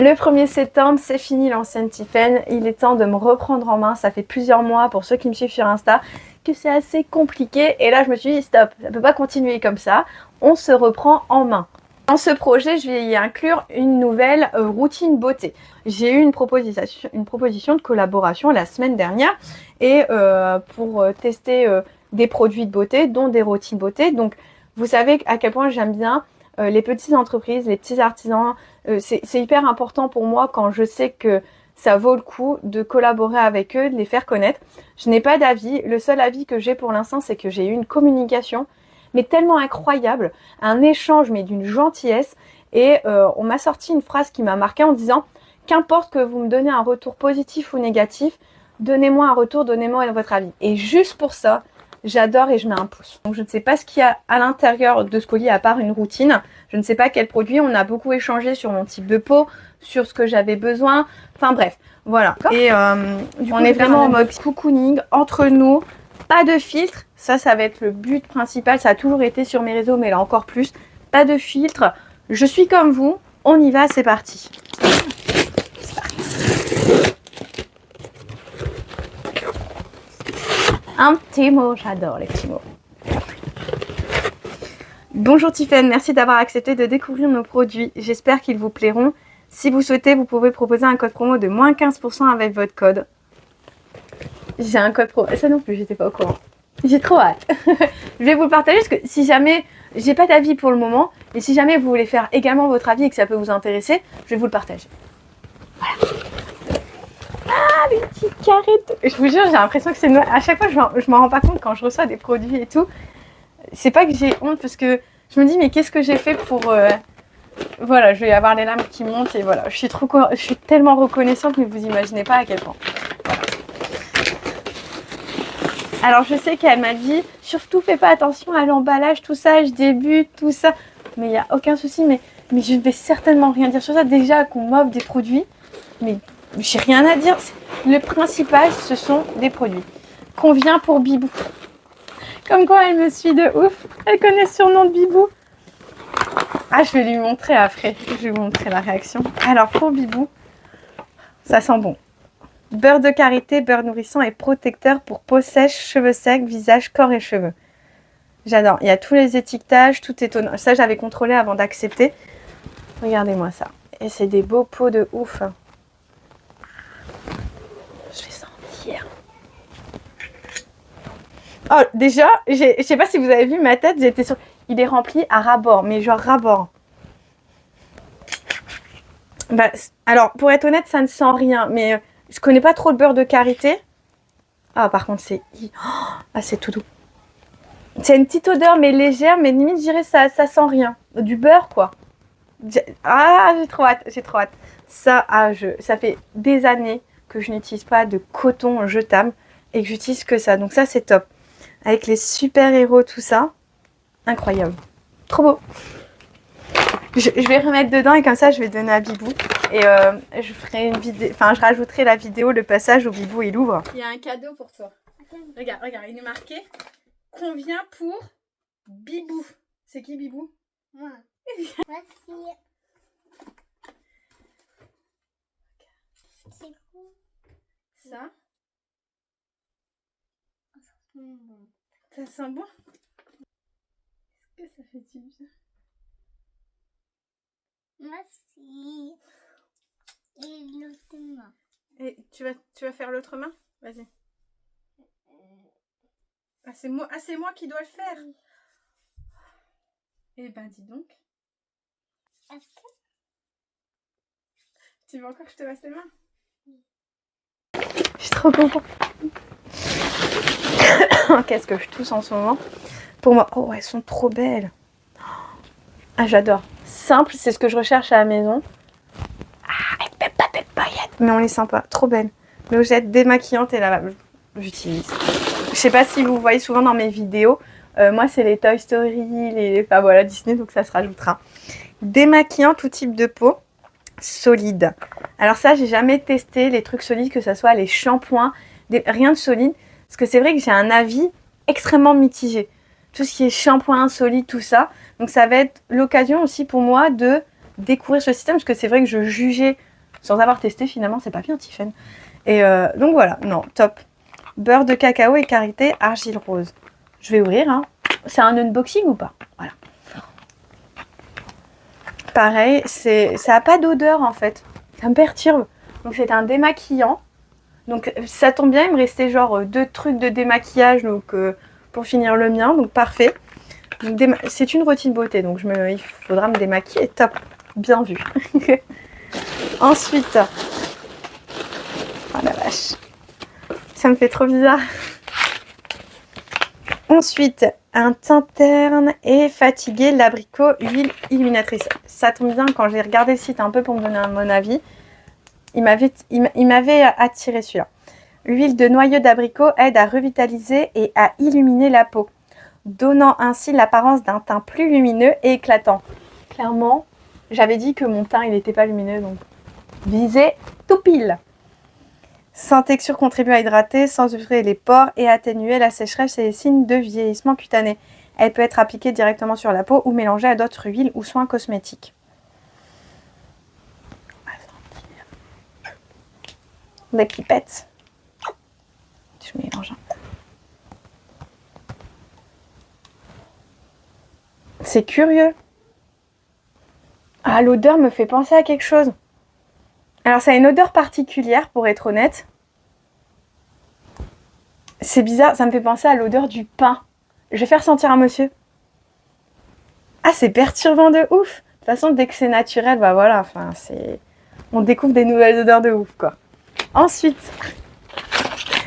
Le 1er septembre, c'est fini l'ancienne Tiffen. Il est temps de me reprendre en main. Ça fait plusieurs mois, pour ceux qui me suivent sur Insta, que c'est assez compliqué. Et là, je me suis dit, stop, ça ne peut pas continuer comme ça. On se reprend en main. Dans ce projet, je vais y inclure une nouvelle routine beauté. J'ai eu une proposition de collaboration la semaine dernière et pour tester des produits de beauté, dont des routines beauté. Donc, vous savez à quel point j'aime bien les petites entreprises, les petits artisans. C'est hyper important pour moi quand je sais que ça vaut le coup de collaborer avec eux, de les faire connaître. Je n'ai pas d'avis. Le seul avis que j'ai pour l'instant, c'est que j'ai eu une communication mais tellement incroyable, un échange mais d'une gentillesse. Et on m'a sorti une phrase qui m'a marquée en disant « Qu'importe que vous me donnez un retour positif ou négatif, donnez-moi un retour, donnez-moi votre avis. » Et juste pour ça, j'adore et je mets un pouce. Donc je ne sais pas ce qu'il y a à l'intérieur de ce colis à part une routine. Je ne sais pas quel produit. On a beaucoup échangé sur mon type de peau, sur ce que j'avais besoin. Enfin bref, voilà. Et on est vraiment en mode cocooning entre nous. Pas de filtre. Ça va être le but principal. Ça a toujours été sur mes réseaux, mais là encore plus. Pas de filtre. Je suis comme vous. On y va, c'est parti. C'est parti. Un petit mot, j'adore les petits mots. Bonjour Tiffen, merci d'avoir accepté de découvrir nos produits. J'espère qu'ils vous plairont. Si vous souhaitez, vous pouvez proposer un code promo de moins 15% avec votre code. J'ai un code promo. Ça non plus, j'étais pas au courant. J'ai trop hâte. Je vais vous le partager parce que si jamais, j'ai pas d'avis pour le moment, et si jamais vous voulez faire également votre avis et que ça peut vous intéresser, je vais vous le partager. Voilà. Ah, les petites carrettes. Je vous jure, j'ai l'impression que c'est Noël. À chaque fois, je m'en rends pas compte quand je reçois des produits et tout. C'est pas que j'ai honte parce que je me dis, mais qu'est-ce que j'ai fait pour... Voilà, je vais avoir les larmes qui montent et voilà. Je suis tellement reconnaissante, mais vous imaginez pas à quel point. Voilà. Alors, je sais qu'elle m'a dit, surtout fais pas attention à l'emballage, tout ça, je débute, tout ça. Mais il n'y a aucun souci, mais je ne vais certainement rien dire sur ça. Déjà qu'on m'offre des produits, mais j'ai rien à dire. Le principal, ce sont des produits. Qu'on vient pour Bibou. Comme quoi, elle me suit de ouf. Elle connaît le surnom de Bibou. Ah, je vais lui montrer après. Je vais vous montrer la réaction. Alors, pour Bibou, ça sent bon. Beurre de karité, beurre nourrissant et protecteur pour peau sèche, cheveux secs, visage, corps et cheveux. J'adore. Il y a tous les étiquetages, tout est étonnant. Ça, j'avais contrôlé avant d'accepter. Regardez-moi ça. Et c'est des beaux pots de ouf. Je vais sentir. Oh, déjà, je sais pas si vous avez vu ma tête, j'étais sur... Il est rempli à ras-bord, mais genre ras-bord. Bah, alors, pour être honnête, ça ne sent rien, mais je connais pas trop le beurre de karité. Ah, par contre, c'est... Ah, c'est tout doux. C'est une petite odeur, mais légère, mais limite, je dirais, ça sent rien. Du beurre, quoi. Ah, j'ai trop hâte, j'ai trop hâte. Ça, ça fait des années que je n'utilise pas de coton jetable et que j'utilise que ça. Donc ça, c'est top. Avec les super-héros, tout ça. Incroyable. Trop beau. Je vais remettre dedans et comme ça, je vais donner à Bibou. Et je ferai une vidéo, enfin, je rajouterai la vidéo, le passage où Bibou, il ouvre. Il y a un cadeau pour toi. Regarde, regarde, il est marqué « Combien pour Bibou ?» C'est qui Bibou? Moi. Merci. C'est quoi Ça. Ça sent bon. Est-ce que ça fait du bien? Merci. Et l'autre main. Et tu vas faire l'autre main? Vas-y. Ah, c'est moi qui dois le faire. Eh ben, dis donc. Tu veux encore que je te fasse les mains? Je suis trop contente. Qu'est-ce que je tousse en ce moment? Pour moi, oh, elles sont trop belles. Ah, j'adore. Simple, c'est ce que je recherche à la maison. Ah, elles pètent pas de paillettes. Mais on les sent pas. Trop belles. Logettes démaquillantes et lavables. J'utilise. Je sais pas si vous voyez souvent dans mes vidéos. Moi, c'est les Toy Story, enfin voilà, Disney, donc ça se rajoutera. Démaquillant tout type de peau. Solide. Alors ça, j'ai jamais testé les trucs solides, que ce soit les shampoings, rien de solide. Parce que c'est vrai que j'ai un avis extrêmement mitigé. Tout ce qui est shampoing, solide, tout ça. Donc ça va être l'occasion aussi pour moi de découvrir ce système. Parce que c'est vrai que je jugeais Sans avoir testé, finalement, c'est pas bien, Tiffen. Et donc voilà, non, top. Beurre de cacao et karité, argile rose. Je vais ouvrir, hein. C'est un unboxing ou pas? Voilà. Pareil, ça n'a pas d'odeur en fait. Ça me perturbe. Donc c'est un démaquillant. Donc ça tombe bien, il me restait genre 2 trucs de démaquillage donc, pour finir le mien. Donc parfait. C'est une routine beauté, donc il faudra me démaquiller. Top. Bien vu. Ensuite. Oh la vache. Ça me fait trop bizarre. Ensuite, un teint terne et fatigué, l'abricot, huile illuminatrice. Ça tombe bien, quand j'ai regardé le site un peu pour me donner mon avis, il m'avait attiré celui-là. L'huile de noyau d'abricot aide à revitaliser et à illuminer la peau, donnant ainsi l'apparence d'un teint plus lumineux et éclatant. Clairement, j'avais dit que mon teint il n'était pas lumineux, donc visez tout pile. Sans texture, contribue à hydrater, sans ouvrir les pores et atténuer la sécheresse et les signes de vieillissement cutané. Elle peut être appliquée directement sur la peau ou mélangée à d'autres huiles ou soins cosmétiques. Des pipettes. Je mélange. C'est curieux. Ah, l'odeur me fait penser à quelque chose. Alors, ça a une odeur particulière, pour être honnête. C'est bizarre, ça me fait penser à l'odeur du pain. Je vais faire sentir à monsieur. Ah, c'est perturbant de ouf. De toute façon, dès que c'est naturel, bah voilà, enfin, on découvre des nouvelles odeurs de ouf, quoi. Ensuite,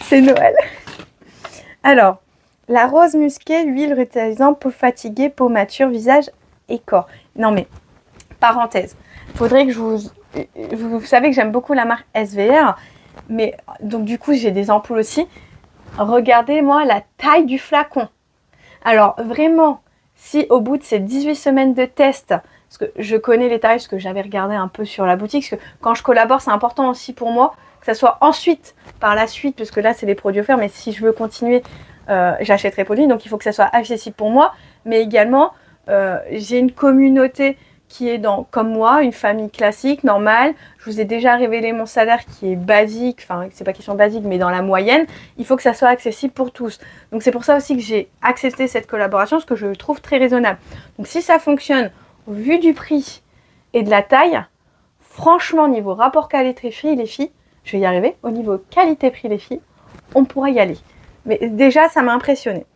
c'est Noël. Alors, la rose musquée, huile revitalisante, peau fatiguée, peau mature, visage et corps. Non mais, parenthèse, faudrait que vous savez que j'aime beaucoup la marque SVR, mais donc du coup j'ai des ampoules aussi. Regardez-moi la taille du flacon. Alors vraiment, si au bout de ces 18 semaines de test, parce que je connais les tarifs, parce que j'avais regardé un peu sur la boutique, parce que quand je collabore, c'est important aussi pour moi que ça soit ensuite, par la suite, parce que là c'est des produits offerts, mais si je veux continuer, j'achèterai pour lui, donc il faut que ça soit accessible pour moi, mais également j'ai une communauté qui est comme moi, une famille classique, normale. Je vous ai déjà révélé mon salaire qui est basique, enfin c'est pas question basique, mais dans la moyenne. Il faut que ça soit accessible pour tous. Donc c'est pour ça aussi que j'ai accepté cette collaboration, parce que je le trouve très raisonnable. Donc si ça fonctionne au vu du prix et de la taille, franchement niveau rapport qualité-prix les filles, je vais y arriver. Au niveau qualité-prix les filles, on pourra y aller. Mais déjà ça m'a impressionné.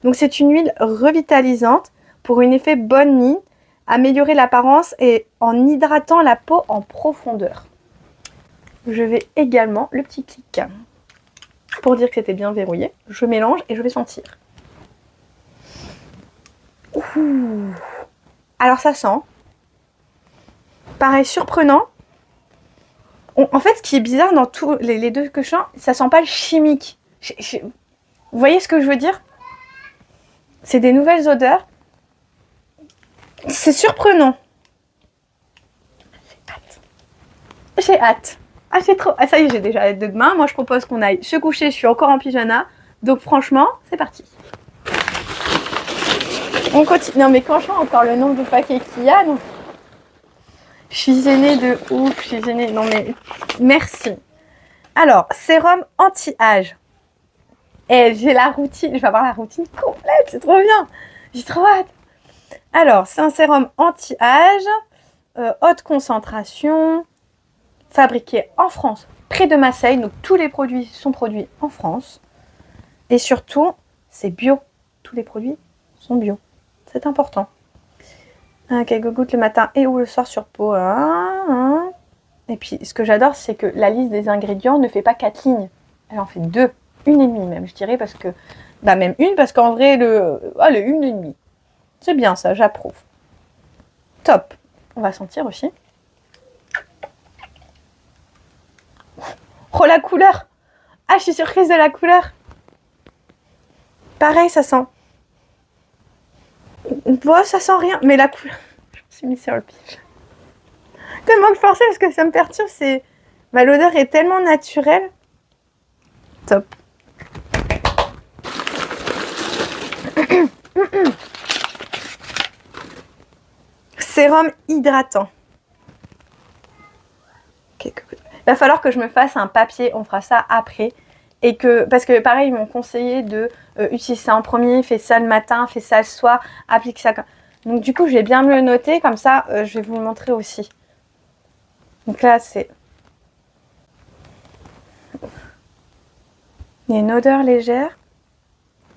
Donc c'est une huile revitalisante pour un effet bonne mine, améliorer l'apparence et en hydratant la peau en profondeur. Je vais également, le petit clic, pour dire que c'était bien verrouillé, je mélange et je vais sentir. Ouh. Alors ça sent, pareil surprenant. En fait, ce qui est bizarre dans tous les deux que je sens, ça sent pas le chimique. Vous voyez ce que je veux dire? C'est des nouvelles odeurs. C'est surprenant. J'ai hâte. Ah, j'ai trop. Ah, ça y est, j'ai déjà hâte de demain. Moi, je propose qu'on aille se coucher. Je suis encore en pyjama. Donc, franchement, c'est parti. On continue. Non, mais franchement, encore le nombre de paquets qu'il y a. Donc... Je suis gênée de ouf. Je suis gênée. Non, mais merci. Alors, sérum anti-âge. Et j'ai la routine. Je vais avoir la routine complète. C'est trop bien. J'ai trop hâte. Alors, c'est un sérum anti-âge, haute concentration, fabriqué en France, près de Marseille. Donc, tous les produits sont produits en France. Et surtout, c'est bio. Tous les produits sont bio. C'est important. Quelques gouttes le matin et ou le soir sur peau. Et puis, ce que j'adore, c'est que la liste des ingrédients ne fait pas 4 lignes. Elle en fait 2. 1,5 même, je dirais, parce que... Bah, même une, parce qu'en vrai, le 1,5. C'est bien ça, j'approuve. Top. On va sentir aussi. Oh, la couleur! Ah, je suis surprise de la couleur. Pareil, ça sent... Bon, ça sent rien, mais la couleur... Je me suis mis sur le pif. Tellement que je forçais, parce que ça me perturbe, c'est... Bah, l'odeur est tellement naturelle. Top. Sérum hydratant. Quelques va falloir que je me fasse un papier, on fera ça après. Et que, parce que pareil, ils m'ont conseillé de utiliser ça en premier, fais ça le matin, fais ça le soir, applique ça. Donc du coup, je vais bien me le noter, comme ça, je vais vous le montrer aussi. Donc là, c'est... Il y a une odeur légère,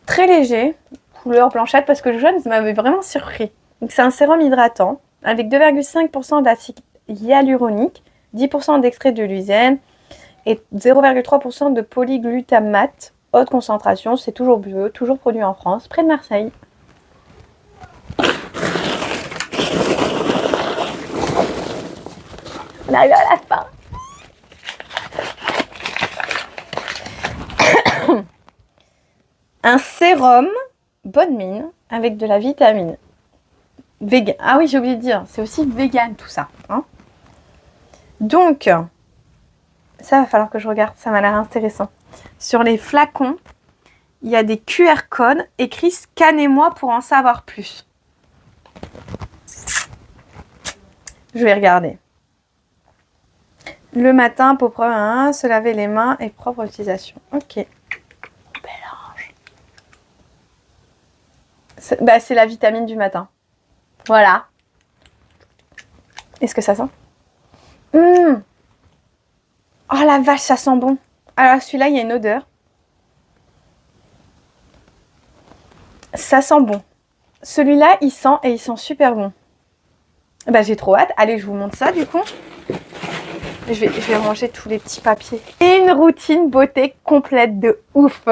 très léger, couleur blanchâtre, parce que le jaune, ça m'avait vraiment surpris. Donc c'est un sérum hydratant, avec 2,5% d'acide hyaluronique, 10% d'extrait de lysine et 0,3% de polyglutamate, haute concentration, c'est toujours bio, toujours produit en France, près de Marseille. On arrive à la fin. Un sérum bonne mine avec de la vitamine. Vegan. Ah oui, j'ai oublié de dire, c'est aussi vegan tout ça. Hein. Donc, ça va falloir que je regarde, ça m'a l'air intéressant. Sur les flacons, il y a des QR codes écrits « Scannez-moi pour en savoir plus ». Je vais regarder. Le matin, peau propre, hein, se laver les mains et propre utilisation. Ok. Mélange. C'est la vitamine du matin. Voilà. Est-ce que ça sent? Oh la vache, ça sent bon. Alors celui-là, il y a une odeur. Ça sent bon. Celui-là, il sent super bon. Bah, j'ai trop hâte. Allez, je vous montre ça du coup. Je vais ranger tous les petits papiers. Et une routine beauté complète de ouf.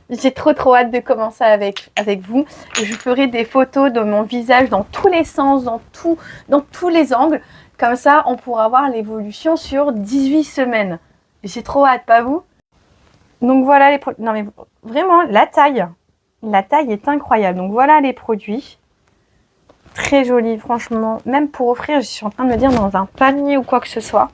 J'ai trop hâte de commencer avec vous. Je ferai des photos de mon visage dans tous les sens, dans tous les angles. Comme ça, on pourra voir l'évolution sur 18 semaines. J'ai trop hâte, pas vous? Donc voilà les produits. Non mais vraiment, la taille est incroyable. Donc voilà les produits. Très joli, franchement. Même pour offrir, je suis en train de me dire dans un panier ou quoi que ce soit.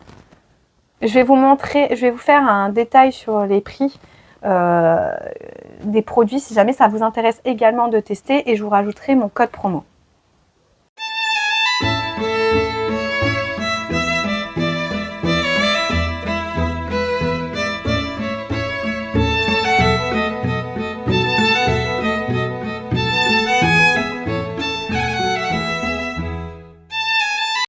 Je vais vous montrer, je vais vous faire un détail sur les prix des produits si jamais ça vous intéresse également de tester et je vous rajouterai mon code promo.